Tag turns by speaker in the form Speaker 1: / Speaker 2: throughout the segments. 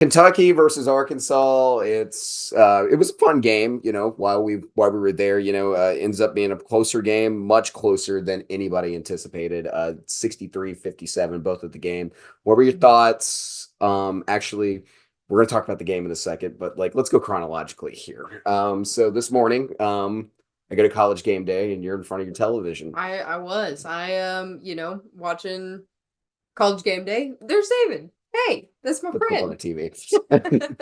Speaker 1: Kentucky versus Arkansas. It was a fun game, while we were there. Ends up being a closer game, much closer than anybody anticipated. 63-57, both at the game. What were your thoughts? Actually, we're gonna talk about the game in a second, but let's go chronologically here. So this morning, I go to College Game Day, and you're in front of your television.
Speaker 2: I was watching College Game Day. They're saving. Hey, that's my
Speaker 1: Put clip on the
Speaker 2: friend.
Speaker 1: TV.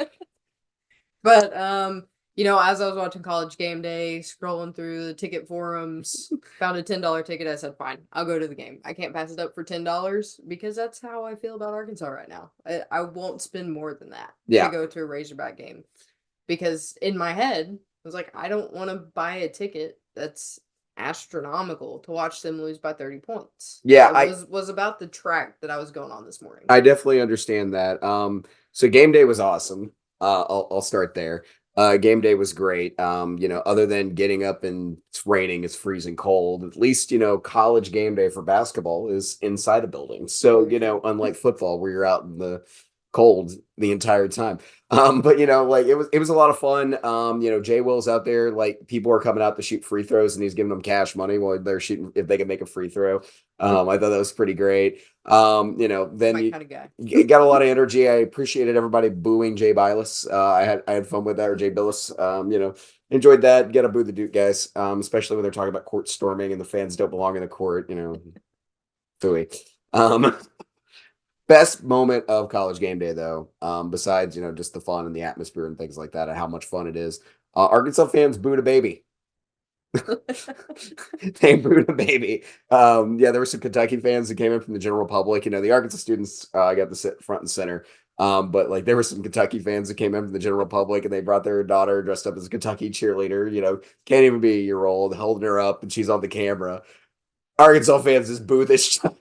Speaker 2: But as I was watching College Game Day, scrolling through the ticket forums, found a $10 ticket. I said, "Fine, I'll go to the game. I can't pass it up for $10 because that's how I feel about Arkansas right now. I won't spend more than that to
Speaker 1: Yeah,
Speaker 2: go to a Razorback game because in my head, I was like, I don't want to buy a ticket that's astronomical to watch them lose by 30 points.
Speaker 1: yeah.
Speaker 2: It was about the track that I was going on this morning.
Speaker 1: I definitely understand that. So game day was awesome. I'll start there. Game day was great. Other than getting up and it's raining, it's freezing cold. At least college game day for basketball is inside a building. So
Speaker 2: For sure.
Speaker 1: unlike football where you're out in the cold the entire time. But it was a lot of fun. Jay Will's out there, like people are coming out to shoot free throws and he's giving them cash money while they're shooting if they can make a free throw. I thought that was pretty great. Then
Speaker 2: My
Speaker 1: you
Speaker 2: kind of guy.
Speaker 1: got a lot of energy. I appreciated everybody booing Jay Bilas. I had fun with that, or Jay Billis. Enjoyed that. Got to boo the Duke guys, especially when they're talking about court storming and the fans don't belong in the court. Phooey. Um, Best moment of college game day, though, besides just the fun and the atmosphere and things like that, and how much fun it is. Arkansas fans booed a baby. They booed a baby. Yeah, there were some Kentucky fans that came in from the general public. The Arkansas students got to sit front and center. But there were some Kentucky fans that came in from the general public and they brought their daughter dressed up as a Kentucky cheerleader. Can't even be a year old, holding her up and she's on the camera. Arkansas fans just boo this child.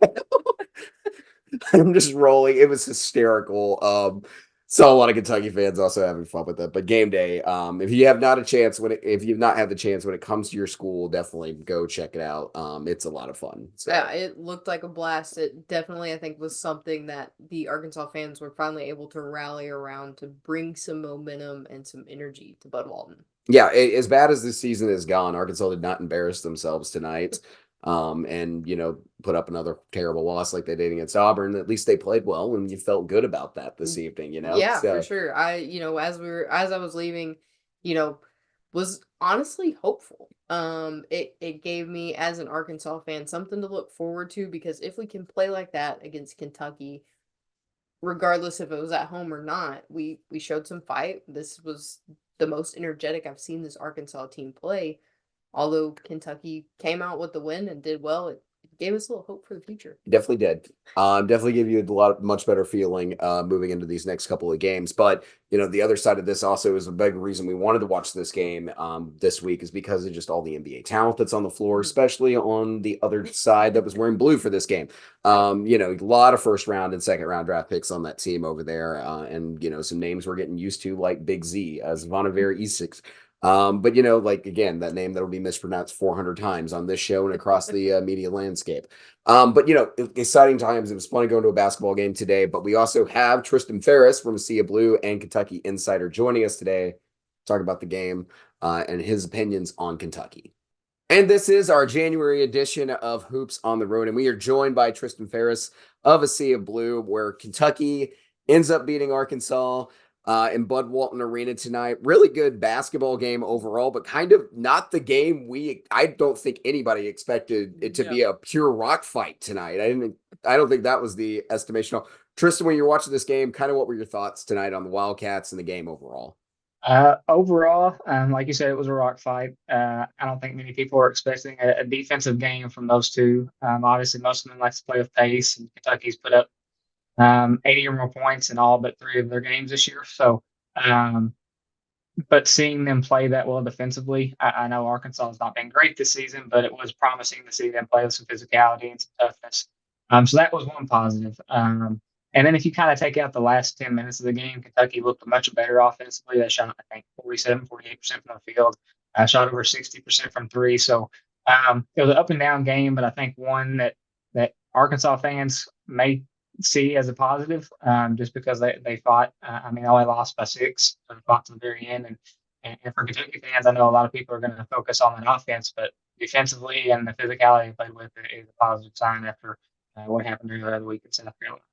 Speaker 1: I'm just rolling. It was hysterical. Saw a lot of Kentucky fans also having fun with it. But game day, if you have not a chance if you've not had the chance when it comes to your school, definitely go check it out. It's a lot of fun. So
Speaker 2: Yeah, it looked like a blast. It definitely, I think, was something that the Arkansas fans were finally able to rally around to bring some momentum and some energy to Bud Walton.
Speaker 1: yeah, as bad as this season has gone, Arkansas did not embarrass themselves tonight. And put up another terrible loss like they did against Auburn. At least they played well, and you felt good about that this evening.
Speaker 2: Yeah, for
Speaker 1: So
Speaker 2: sure. As I was leaving, you know, was honestly hopeful. It gave me as an Arkansas fan something to look forward to because if we can play like that against Kentucky, regardless if it was at home or not, we showed some fight. This was the most energetic I've seen this Arkansas team play. Although Kentucky came out with the win and did well, it gave us a little hope for the future.
Speaker 1: definitely did. Definitely give you much better feeling moving into these next couple of games. But the other side of this also is a big reason we wanted to watch this game this week is because of just all the NBA talent that's on the floor,
Speaker 2: Mhm.
Speaker 1: especially on the other side that was wearing blue for this game. A lot of first round and second round draft picks on that team over there, and some names we're getting used to like Big Z as Vonnevar E6. But again, that name that'll be mispronounced 400 times on this show and across the media landscape. But exciting times. It was fun going to a basketball game today. But we also have Tristain Pharis from Sea of Blue and Kentucky Insider joining us today, to talk about the game and his opinions on Kentucky. And this is our January edition of Hoops on the Road, and we are joined by Tristain Pharis of A Sea of Blue, where Kentucky ends up beating Arkansas in Bud Walton Arena tonight. Really good basketball game overall, but kind of not the game I don't think anybody expected it to be
Speaker 2: No.
Speaker 1: a pure rock fight tonight. I don't think that was the estimation. Tristan, when you're watching this game, kind of what were your thoughts tonight on the Wildcats and the game overall?
Speaker 3: Overall, like you said, it was a rock fight. I don't think many people were expecting a defensive game from those two. Obviously, most of them like to play with pace, and Kentucky's put up 80 or more points in all but three of their games this year. So, um, but seeing them play that well defensively, I know Arkansas has not been great this season, but it was promising to see them play with some physicality and some toughness. So that was one positive. And then if you kind of take out the last 10 minutes of the game, Kentucky looked much better offensively. They shot, I think, 48% from the field, shot over 60% from three. So it was an up and down game, but I think one that Arkansas fans may see as a positive, just because they fought. I mean, they only lost by 6, but fought to the very end. And for Kentucky fans, I know a lot of people are going to focus on that offense, but defensively and the physicality they played with it is a positive sign after what happened earlier the week in South Carolina.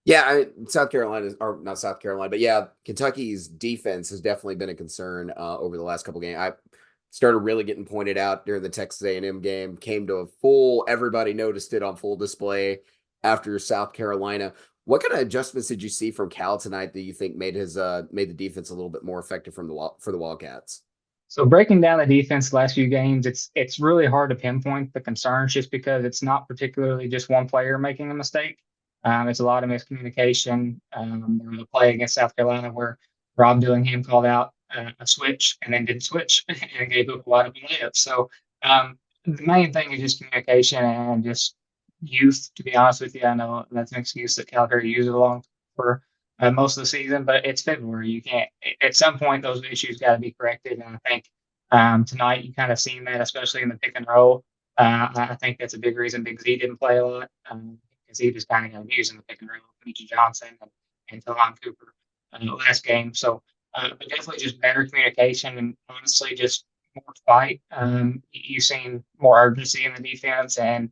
Speaker 1: Yeah, South Carolina, or not South Carolina, but yeah, Kentucky's defense has definitely been a concern over the last couple games. I started really getting pointed out during the Texas A&M game. Came to a full, everybody noticed it on full display after South Carolina. What kind of adjustments did you see from Cal tonight that you think made the defense a little bit more effective for the Wildcats?
Speaker 3: So breaking down the defense the last few games, it's really hard to pinpoint the concerns just because it's not particularly just one player making a mistake. It's a lot of miscommunication. There was a play against South Carolina where Rob Dillingham called out a switch and then didn't switch and gave up a wide open layup. So the main thing is just communication and just youth. To be honest with you, I know that's an excuse that Calgary uses along for most of the season, but it's February. You can't. At some point, those issues got to be corrected, and I think tonight you kind of seen that, especially in the pick and roll. I think that's a big reason Big Z didn't play a lot. Because he just kind of got abused in the pick and roll with Mitchell Johnson and Talon Cooper last game. So, but definitely just better communication and honestly just more fight. You've seen more urgency in the defense, and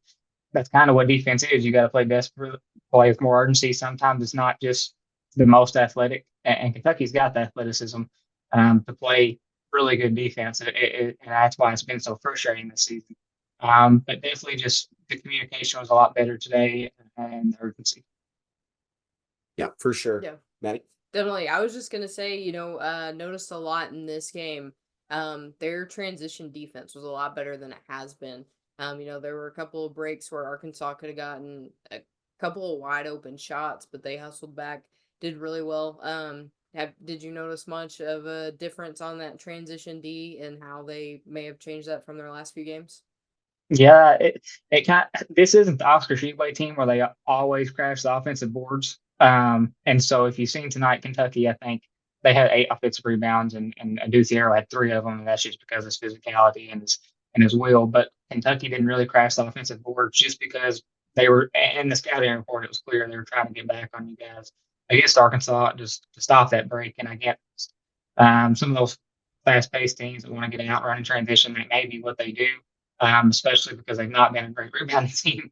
Speaker 3: that's kind of what defense is. You got to play desperate, play with more urgency. Sometimes it's not just the most athletic, and Kentucky's got the athleticism to play really good defense, and that's why it's been so frustrating this season. But definitely just the communication was a lot better today and the urgency.
Speaker 1: Yeah, for sure.
Speaker 2: Yeah,
Speaker 1: Maddie?
Speaker 2: definitely. I was just gonna say, noticed a lot in this game. Their transition defense was a lot better than it has been. There were a couple of breaks where Arkansas could have gotten a couple of wide open shots, but they hustled back, did really well. Did you notice much of a difference on that transition D and how they may have changed that from their last few games?
Speaker 3: Yeah, it kind. This isn't the Oscar Tshiebwe team where they always crash the offensive boards. And so if you've seen tonight, Kentucky, I think they had 8 offensive rebounds, and Aduthiero had 3 of them, and that's just because of his physicality and his will. But Kentucky didn't really crash the offensive boards just because they were in the scouting report. It was clear they were trying to get back on you guys against Arkansas just to stop that break. And I get some of those fast-paced teams that want to get an outrun transition. That may be what they do. Especially because they've not been a great rebounding team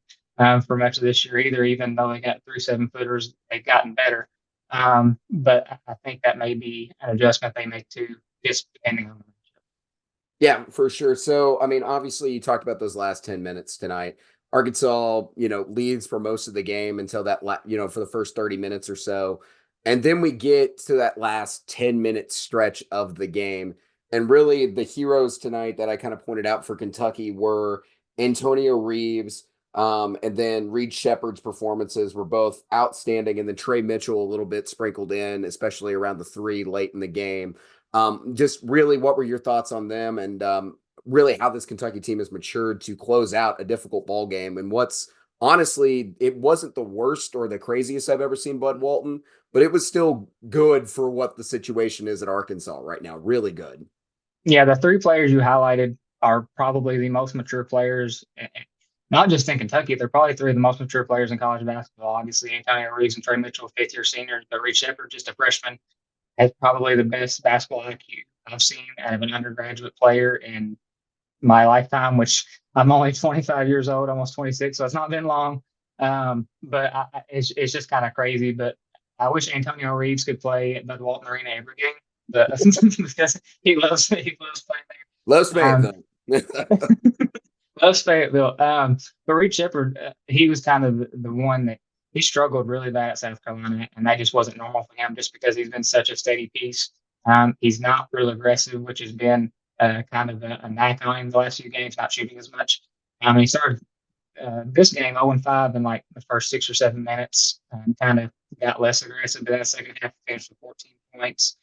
Speaker 3: for much of this year either. Even though they got 3 7-footers, they've gotten better. But I think that may be an adjustment they make too, just depending on the matchup.
Speaker 1: Yeah, for sure. So, I mean, obviously, you talked about those last 10 minutes tonight. Arkansas, leads for most of the game until that, for the first 30 minutes or so. And then we get to that last 10-minute stretch of the game. And really, the heroes tonight that I kind of pointed out for Kentucky were Antonio Reeves, and then Reed Shepherd's performances were both outstanding. And then Trey Mitchell a little bit sprinkled in, especially around the 3 late in the game. Just really, what were your thoughts on them, and really how this Kentucky team has matured to close out a difficult ball game? And what's honestly, it wasn't the worst or the craziest I've ever seen Bud Walton, but it was still good for what the situation is at Arkansas right now. Really good.
Speaker 3: Yeah, the 3 players you highlighted are probably the most mature players, not just in Kentucky. They're probably 3 of the most mature players in college basketball. Obviously, Antonio Reeves and Trey Mitchell, 5th-year seniors, but Reed Shepherd, just a freshman, has probably the best basketball IQ I've seen out of an undergraduate player in my lifetime, which I'm only 25 years old, almost 26, so it's not been long. But it's just kind of crazy. But I wish Antonio Reeves could play at Bud Walton Arena every game. But because he loves playing there.
Speaker 1: Loves Fayetteville.
Speaker 3: Loves Fayetteville. But Reed Shepherd, he was kind of the one that he struggled really bad at South Carolina, and that just wasn't normal for him just because he's been such a steady piece. He's not real aggressive, which has been kind of a knack on him the last few games, not shooting as much. He started this game 0-5 in like the first 6 or 7 minutes, kind of got less aggressive, but in the second half, finished with 14 points,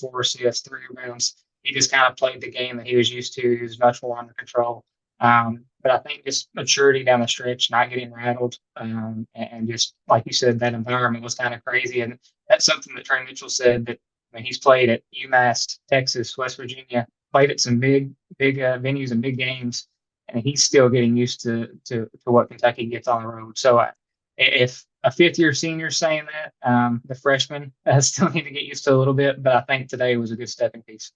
Speaker 3: 4 assists, 3 rebounds. He just kind of played the game that he was used to. He was much more under control. But I think just maturity down the stretch, not getting rattled, and just like you said, that environment was kind of crazy. And that's something that Trey Mitchell said, that when he's played at UMass, Texas, West Virginia, played at some big venues and big games, and he's still getting used to what Kentucky gets on the road. So if a fifth-year senior saying that. The freshmen still need to get used to a little bit, but I think today was a good stepping piece.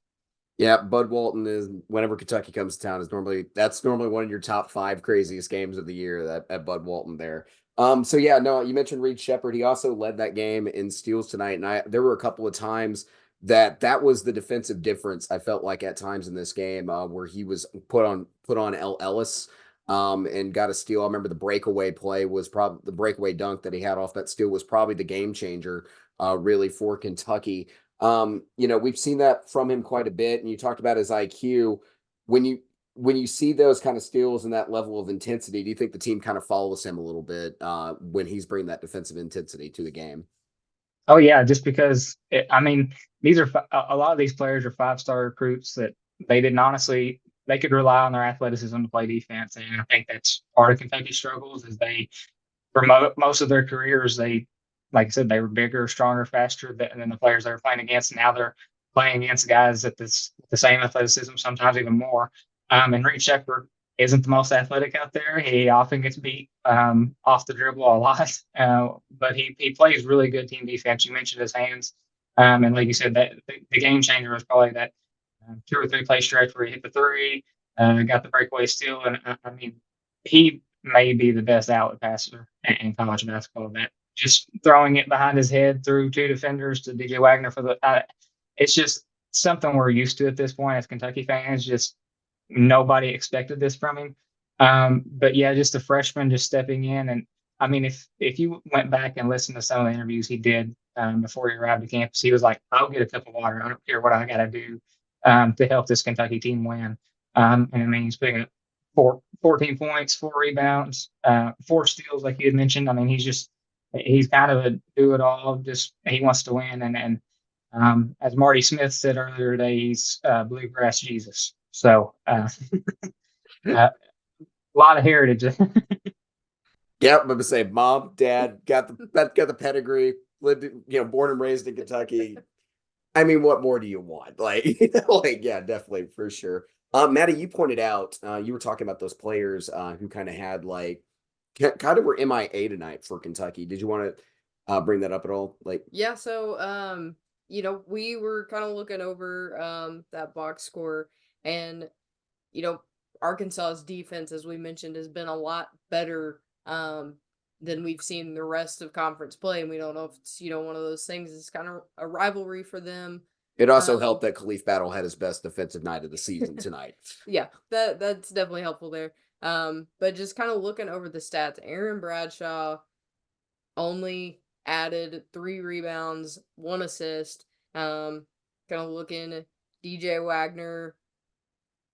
Speaker 1: Yeah, Bud Walton is whenever Kentucky comes to town is that's normally one of your top 5 craziest games of the year that at Bud Walton there. So yeah, no, you mentioned Reed Shepherd. He also led that game in steals tonight, and there were a couple of times that was the defensive difference. I felt like at times in this game where he was put on L. Ellis and got a steal. I remember the breakaway play was probably the breakaway dunk that he had off that steal was probably the game changer really for Kentucky. We've seen that from him quite a bit, and you talked about his IQ. When you see those kind of steals and that level of intensity, do you think the team kind of follows him a little bit when he's bringing that defensive intensity to the game?
Speaker 3: Oh yeah, just because these are a lot of these players are 5-star recruits that they could rely on their athleticism to play defense, and I think that's part of Kentucky's struggles is for most of their careers they, like I said, they were bigger, stronger, faster than the players they were playing against. And now they're playing against guys at the same athleticism, sometimes even more. And Reed Shepherd isn't the most athletic out there. He often gets beat off the dribble a lot, but he plays really good team defense. You mentioned his hands, and like you said, that the game changer was probably that 2 or 3 play stretch where he hit the three, got the breakaway steal, and he may be the best outlet passer in college basketball. That just throwing it behind his head through 2 defenders to DJ Wagner for it's just something we're used to at this point as Kentucky fans. Just nobody expected this from him. But yeah, just a freshman just stepping in. And if you went back and listened to some of the interviews he did before he arrived at campus, he was like, I'll get a cup of water. I don't care what I got to do to help this Kentucky team win. And he's picking up 14 points, 4 rebounds, 4 steals, like you had mentioned. He's kind of a do it all. Just he wants to win, and as Marty Smith said earlier today, he's bluegrass Jesus. So a lot of heritage.
Speaker 1: Yep, I'm gonna say mom, dad got the pedigree. Lived, born and raised in Kentucky. I mean, what more do you want? Yeah, definitely for sure. Maddie, you pointed out you were talking about those players who kind of had kind of were MIA tonight for Kentucky. Did you want to bring that up at all?
Speaker 2: Yeah, so we were kind of looking over that box score, and Arkansas's defense, as we mentioned, has been a lot better than we've seen the rest of conference play, and we don't know if it's one of those things. It's kind of a rivalry for them.
Speaker 1: It also helped that Khalif Battle had his best defensive night of the season tonight.
Speaker 2: Yeah, that's definitely helpful there. But just kind of looking over the stats, Aaron Bradshaw only added 3 rebounds, 1 assist. Kind of looking DJ Wagner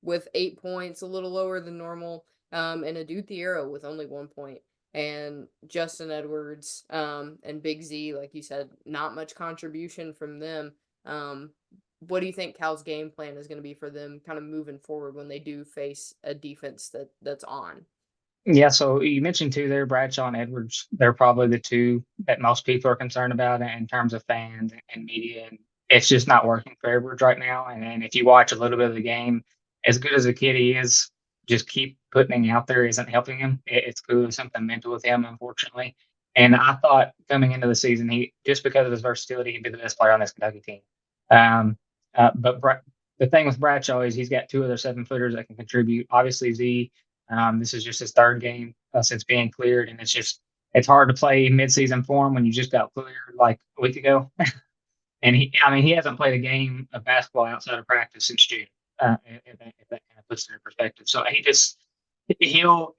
Speaker 2: with 8 points, a little lower than normal. And Adu Thiero with only 1 point. And Justin Edwards and Big Z, like you said, not much contribution from them. What do you think Cal's game plan is going to be for them kind of moving forward when they do face a defense that's on?
Speaker 3: Yeah, so you mentioned 2 there, Bradshaw and Edwards. They're probably the 2 that most people are concerned about in terms of fans and media. And it's just not working for Edwards right now. And if you watch a little bit of the game, as good as a kid he is, just keep putting him out there isn't helping him. It's clearly something mental with him, unfortunately. And I thought coming into the season, he just because of his versatility, he'd be the best player on this Kentucky team. But the thing with Bradshaw is he's got 2 other 7-footers that can contribute. Obviously, Z, this is just his 3rd game since being cleared, and it's hard to play midseason for him when you just got cleared like a week ago. And he hasn't played a game of basketball outside of practice since June. If that kind of puts it in perspective. So he'll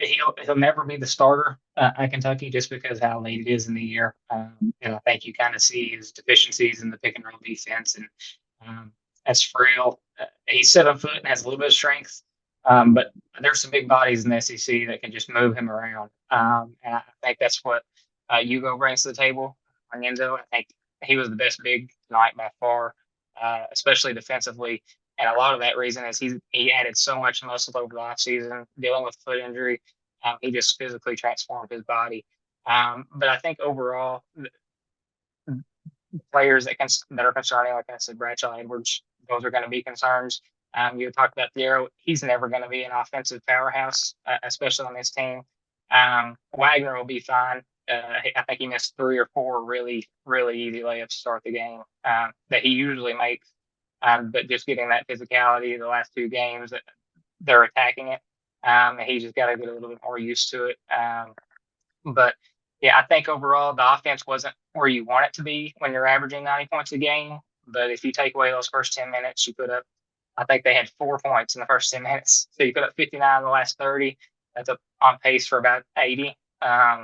Speaker 3: never be the starter at Kentucky just because how late it is in the year. And I think you kind of see his deficiencies in the pick and roll defense. And as frail, he's 7 foot and has a little bit of strength, but there's some big bodies in the SEC that can just move him around. And I think that's what Hugo brings to the table. Enzo, I think he was the best big tonight by far, especially defensively. And a lot of that reason is he added so much muscle over the offseason, dealing with foot injury. He just physically transformed his body. But I think overall, players that are concerning, like I said, Bradshaw, Edwards, those are going to be concerns. You talked about Thiero. He's never going to be an offensive powerhouse, especially on this team. Wagner will be fine. I think he missed 3 or 4 really, really easy layups to start the game that he usually makes. But just getting that physicality the last 2 games, they're attacking it. He just got to get a little bit more used to it. But yeah, I think overall the offense wasn't where you want it to be when you're averaging 90 points a game. But if you take away those first 10 minutes, you put up, I think they had 4 points in the first 10 minutes. So you put up 59 in the last 30. That's on pace for about 80.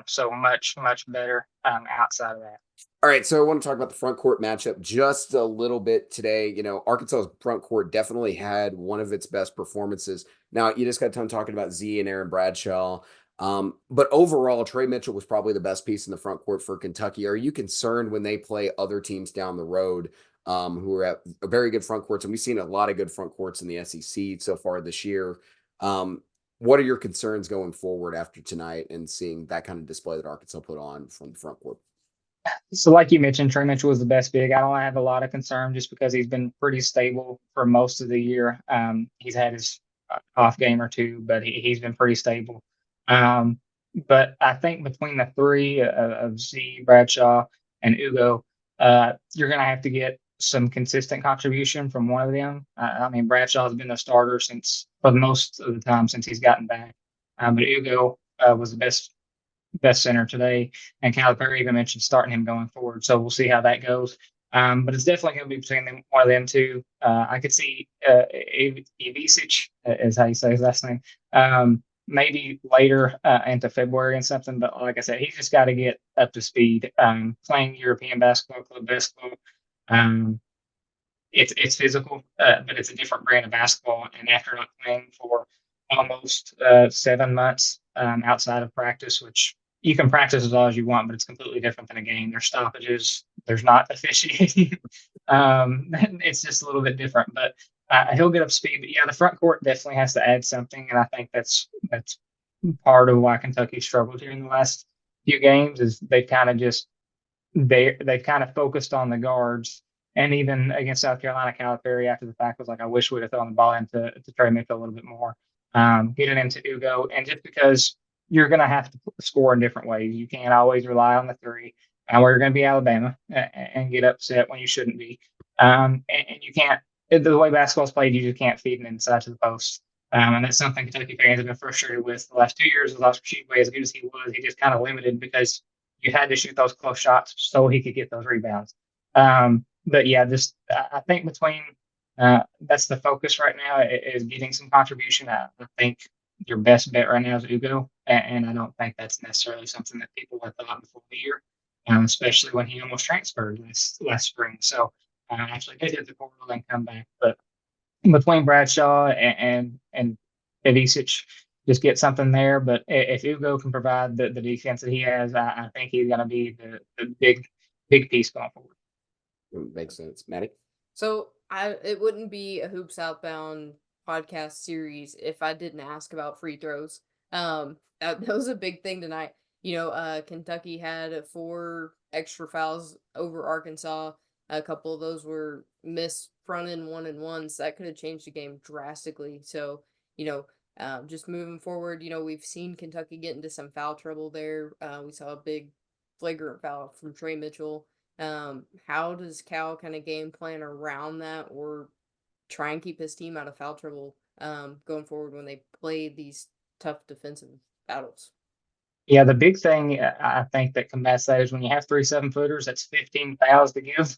Speaker 3: So much, much better outside of that.
Speaker 1: All right, so I want to talk about the front court matchup just a little bit today. You know, Arkansas's front court definitely had one of its best performances. Now, you just got done talking about Z and Aaron Bradshaw. But overall, Trey Mitchell was probably the best piece in the front court for Kentucky. Are you concerned when they play other teams down the road who are at a very good front courts? And we've seen a lot of good front courts in the SEC so far this year. What are your concerns going forward after tonight and seeing that kind of display that Arkansas put on from the front court?
Speaker 3: So, like you mentioned, Trey Mitchell was the best big. I don't have a lot of concern just because he's been pretty stable for most of the year. He's had his off game or two, but he's been pretty stable. But I think between the 3 of Z, Bradshaw, and Ugo, you're going to have to get some consistent contribution from one of them. I mean, Bradshaw has been a starter for most of the time since he's gotten back. But Ugo was the best center today, and Calipari even mentioned starting him going forward. So we'll see how that goes. But it's definitely going to be between one of them two. I could see Ivisic, is how you say his last name, maybe later into February and something. But like I said, he's just got to get up to speed. Playing European basketball, club basketball, it's physical, but it's a different brand of basketball. And after not playing for almost 7 months outside of practice, which you can practice as long as you want, but it's completely different than a game. There's stoppages. There's not officiating. It's just a little bit different, but he'll get up to speed. But yeah, the front court definitely has to add something, and I think that's part of why Kentucky struggled here in the last few games. Is they've kind of focused on the guards, and even against South Carolina, Calipari after the fact was like, I wish we'd have thrown the ball into Trey Mitchell a little bit more, getting into Ugo, and just because you're going to have to score in different ways. You can't always rely on the 3. And we're going to be Alabama and get upset when you shouldn't be. And you can't, the way basketball's played, you just can't feed an inside to the post. And that's something Kentucky fans have been frustrated with the last 2 years. With Oscar Tshiebwe, as good as he was, he just kind of limited because you had to shoot those close shots so he could get those rebounds. But yeah, I think between that's the focus right now is getting some contribution. I think your best bet right now is Ugo, and I don't think that's necessarily something that people had thought before the year, especially when he almost transferred last spring. So actually did hit the portal and come back. But between Bradshaw and Ivisic, just get something there. But if Ugo can provide the defense that he has, I think he's going to be the big piece going forward.
Speaker 1: Makes sense. Maddie?
Speaker 2: So it wouldn't be a Hoops Outbound podcast series if I didn't ask about free throws. That was a big thing tonight. You know, Kentucky had 4 extra fouls over Arkansas. A couple of those were missed front end 1-and-1s. That could have changed the game drastically. So, you know, just moving forward, you know, we've seen Kentucky get into some foul trouble there. We saw a big flagrant foul from Trey Mitchell. How does Cal kind of game plan around that, or try and keep his team out of foul trouble going forward when they play these tough defensive battles?
Speaker 3: Yeah, the big thing I think that combats that is when you have 3 7-footers, that's 15 fouls to give.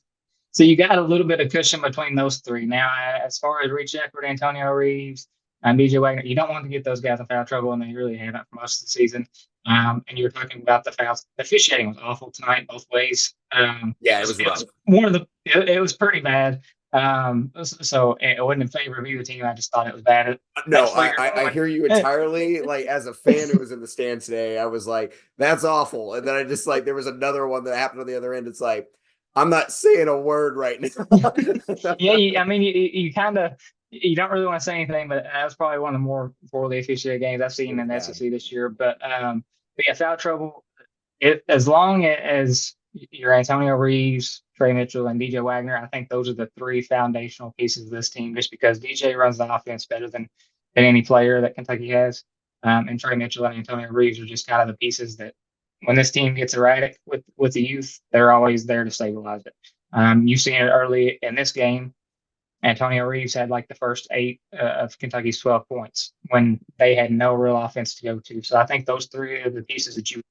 Speaker 3: So you got a little bit of cushion between those 3. Now, as far as Reed Sheppard, Antonio Reeves, and DJ Wagner, you don't want to get those guys in foul trouble, and they really haven't for most of the season. And you were talking about the fouls. The officiating was awful tonight, both ways.
Speaker 1: Yeah, it was rough.
Speaker 3: It was pretty bad. So it wasn't in favor of either team. I just thought it was bad.
Speaker 1: No, I hear you entirely. Like, as a fan who was in the stand today, I was like, that's awful. And then I just there was another one that happened on the other end. It's like, I'm not saying a word right now.
Speaker 3: Yeah, I mean, you kind of, you don't really want to say anything, but that was probably one of the more poorly officiated games I've seen in the SEC this year. But yeah, foul trouble. As long as your Antonio Reeves, Trey Mitchell, and DJ Wagner, I think those are the 3 foundational pieces of this team. Just because DJ runs the offense better than any player that Kentucky has, and Trey Mitchell and Antonio Reeves are just kind of the pieces that when this team gets erratic with the youth, they're always there to stabilize it. You've seen it early in this game. Antonio Reeves had like the first 8 of Kentucky's 12 points when they had no real offense to go to. So I think those 3 are the pieces that you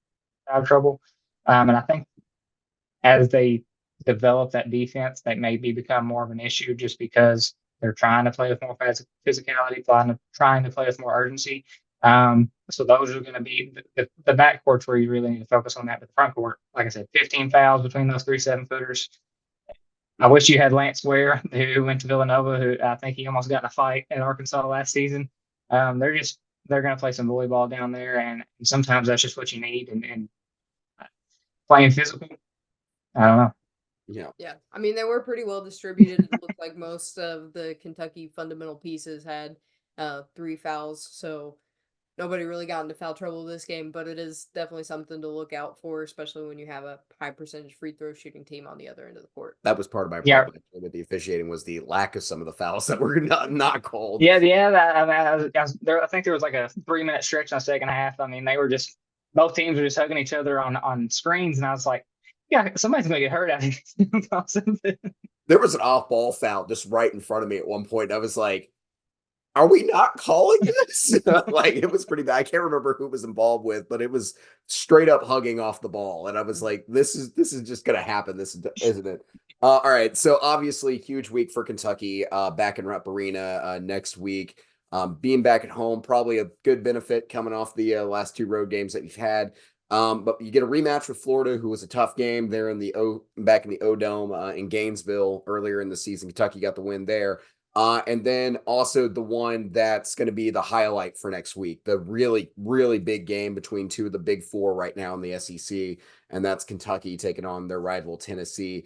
Speaker 3: have trouble. And I think as they develop that defense, that maybe become more of an issue just because they're trying to play with more physicality, trying to play with more urgency. So those are going to be the backcourts where you really need to focus on that. But the front court, like I said, 15 fouls between those 3 7-footers. I wish you had Lance Ware, who went to Villanova, who I think he almost got in a fight at Arkansas last season. They're going to play some volleyball down there, and sometimes that's just what you need. And playing physical, I don't know.
Speaker 2: Yeah. I mean, they were pretty well distributed. It looked like most of the Kentucky fundamental pieces had 3 fouls, so nobody really got into foul trouble this game, but it is definitely something to look out for, especially when you have a high percentage free throw shooting team on the other end of the court.
Speaker 1: That was part of my problem with the officiating, was the lack of some of the fouls that were not called.
Speaker 3: Yeah. I think there was like a 3-minute stretch in the second half. I mean, they were just, both teams were just hugging each other on screens, and I was like, yeah, somebody's going to get hurt out of this.
Speaker 1: There was an off-ball foul just right in front of me at one point, and I was like, are we not calling this? Like, it was pretty bad. I can't remember who it was involved with, but it was straight up hugging off the ball. And I was like, this is just going to happen. Isn't it? All right. So obviously huge week for Kentucky, back in Rupp Arena, next week. Being back at home, probably a good benefit coming off the last 2 road games that you've had. But you get a rematch with Florida, who was a tough game there back in the O-Dome in Gainesville earlier in the season. Kentucky got the win there. And then also the one that's going to be the highlight for next week, the really, really big game between 2 of the big 4 right now in the SEC, and that's Kentucky taking on their rival Tennessee.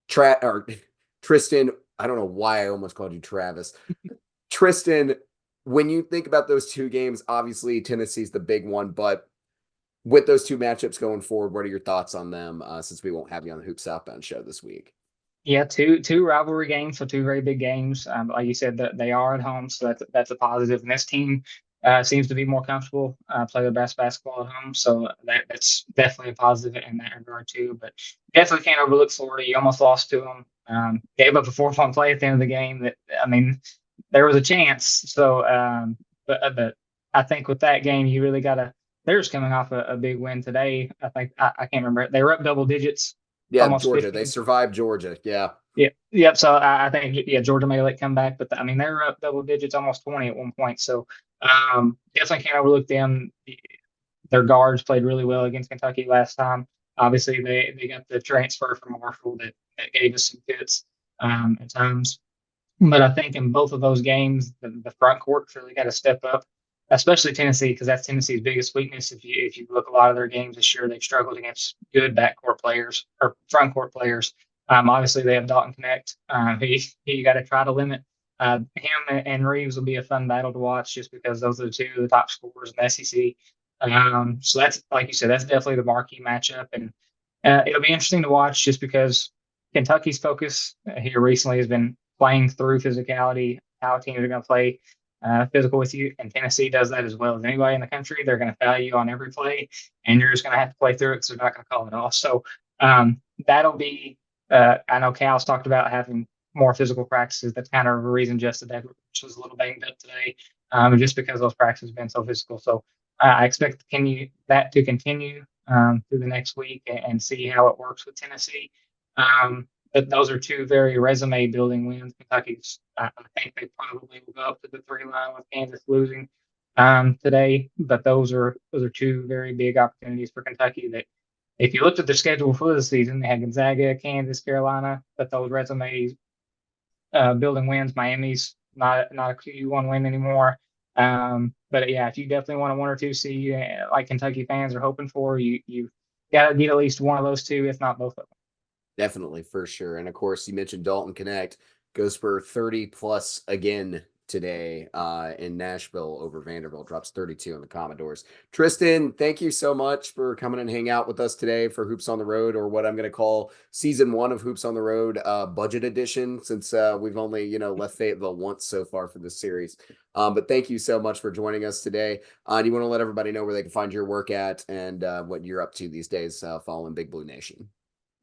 Speaker 1: Tristan, I don't know why I almost called you Travis. Tristan, when you think about those 2 games, obviously Tennessee's the big one, but with those 2 matchups going forward, what are your thoughts on them, since we won't have you on the Hoop Southbound show this week?
Speaker 3: Yeah, two rivalry games, so 2 very big games. Like you said, that they are at home, so that's a positive. And this team seems to be more comfortable, play their best basketball at home, so that's definitely a positive in that regard too. But definitely can't overlook Florida. You almost lost to them. Gave up a 4-point play at the end of the game. That, I mean, there was a chance. So, but I think with that game, you really got to. They're just coming off a big win today. I think I can't remember. They were up double digits.
Speaker 1: Yeah, Georgia. 15. They survived Georgia. Yeah.
Speaker 3: Yep. So I think Georgia made a late comeback, but I mean they were up double digits, almost 20 at one point. So definitely can't overlook them. Their guards played really well against Kentucky last time. Obviously they got the transfer from Marshall that gave us some fits at times. But I think in both of those games, the front court really got to step up, especially Tennessee, because that's Tennessee's biggest weakness. If you look a lot of their games this year, they've struggled against good backcourt players or front court players. Obviously, they have Dalton Connect. He got to try to limit him, and Reeves will be a fun battle to watch just because those are the 2 of the top scorers in the SEC. So that's, like you said, that's definitely the marquee matchup, and it'll be interesting to watch just because Kentucky's focus here recently has been playing through physicality, how teams are going to play physical with you, and Tennessee does that as well as anybody in the country. They're going to foul you on every play, and you're just going to have to play through it because they're not going to call it off. So that'll be. I know Cal's talked about having more physical practices. That's kind of a reason Justin Edwards was a little banged up today, just because those practices have been so physical. So I expect that to continue through the next week and see how it works with Tennessee. But those are 2 very resume building wins. Kentucky's, I think they probably will go up to the 3 line with Kansas losing today. But those are 2 very big opportunities for Kentucky that, if you looked at their schedule for the season, they had Gonzaga, Kansas, Carolina, but those resumes building wins. Miami's not a Q1 win anymore. But yeah, if you definitely want a 1 or 2 seed, like Kentucky fans are hoping for, you got to get at least one of those 2, if not both of them.
Speaker 1: Definitely, for sure. And of course, you mentioned Dalton Connect goes for 30 plus again today in Nashville over Vanderbilt, drops 32 on the Commodores. Tristain, thank you so much for coming and hang out with us today for Hoops on the Road, or what I'm going to call season 1 of Hoops on the Road, budget edition, since we've only, left Fayetteville once so far for this series. But thank you so much for joining us today. Do you want to let everybody know where they can find your work at and what you're up to these days following Big Blue Nation?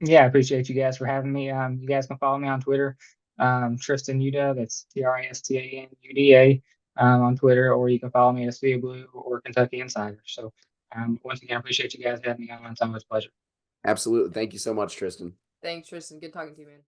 Speaker 3: Yeah, I appreciate you guys for having me. You guys can follow me on Twitter, Tristan Uda. That's TristanUda on Twitter, or you can follow me at Svia Blue or Kentucky Insider. So once again, I appreciate you guys having me on. It's always a pleasure.
Speaker 1: Absolutely. Thank you so much, Tristain.
Speaker 2: Thanks, Tristan. Good talking to you, man.